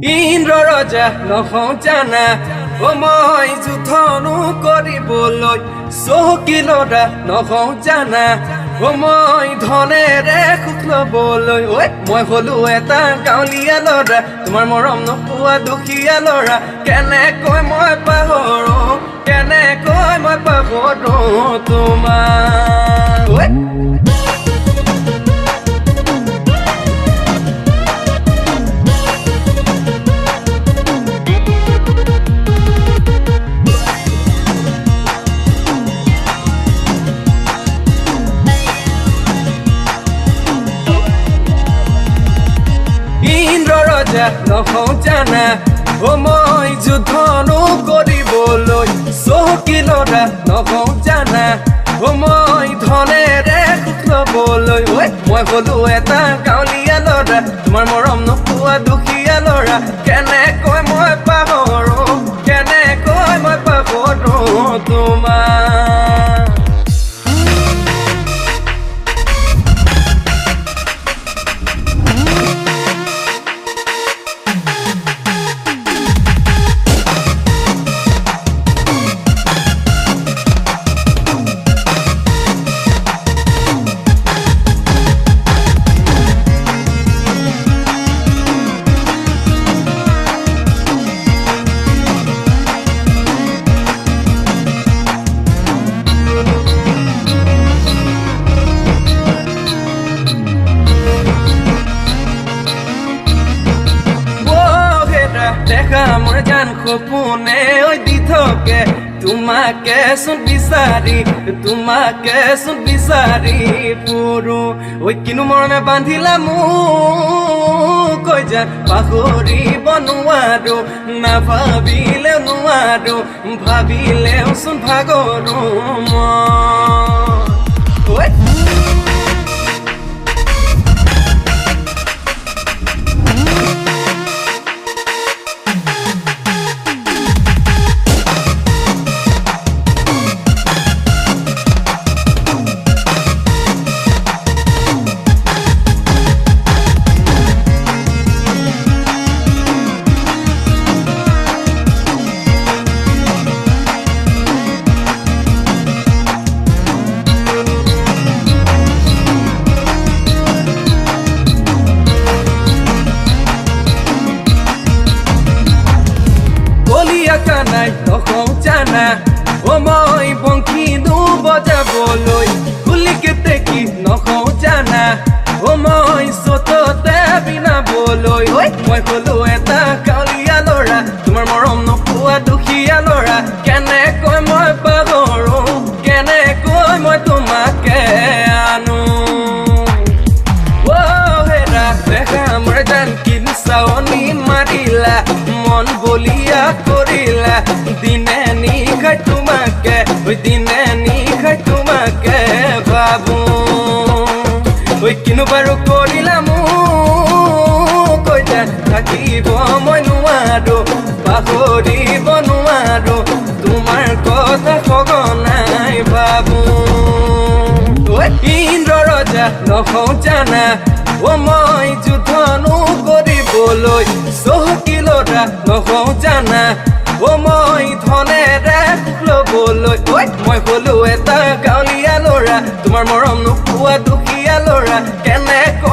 ইন্দ্ৰ ৰজা নহওঁ জানা মই যুদ্ধনো কৰিবলৈ চহকী লৰা নহওঁ জানা মই ধনেৰে সুখ ল'বলৈ মই হলো এটা গাঁৱলীয়া লৰা তোমাৰ মৰম নোপোৱা দুখীয়া লৰা কেনেকৈ মই পাহৰো তোমাৰ নহওঁ জানা মই যুদ্ধনো কৰিবলৈ চহকী লৰা নহওঁ জানা মই ধনেৰে সুখ ল'বলৈ মই হলো এটা গাঁৱলীয়া লৰা তোমাৰ মৰম নোপোৱা দুখীয়া লৰা কেনেকৈ মই পাহৰো তোমাৰ মোৰ জান সপোনে দি থাকে তোমাকে চোন বিচাৰি ফুৰো কিনো মৰমে বান্ধিলা মোক কৈ যেন পাহৰিব নোৱাৰো নাভাবিলেও নোৱাৰো ভাবিলেও চোন ভাগৰো মই নহওঁ জানা মই বংশীনো বজাবলৈ কুলিকেতে কি নহওঁ জানা মই চততে বিনাবলৈ মই হলো এটা গাঁৱলীয়া লৰা তোমাৰ মৰম নোপোৱা দুখীয়া লৰা কেনেকৈ মই পাহৰো কেনেকৈ মই তোমাকে আনো হেৰা দেখা মোৰ জান কিনো চাৱনি মাৰিলা মন বলিয়া কৰিলা দিনে নিশাই তোমাকে ভাবো কিনো বাৰু কৰিলা মোক কৈ যেন থাকিব মই নোৱাৰো পাহৰিব নোৱাৰো তোমাৰ কথা সঘনাই ভাবো ইন্দ্ৰ ৰজা নহওঁ জানা মই যুদ্ধনো কৰিবলৈ চহকী লৰা নহওঁ জানা মই ধনেৰে সুখ ল'বলৈ মই হলো এটা গাঁৱলীয়া লৰা তোমাৰ মৰম নোপোৱা দুখীয়া লৰা কেনেকৈ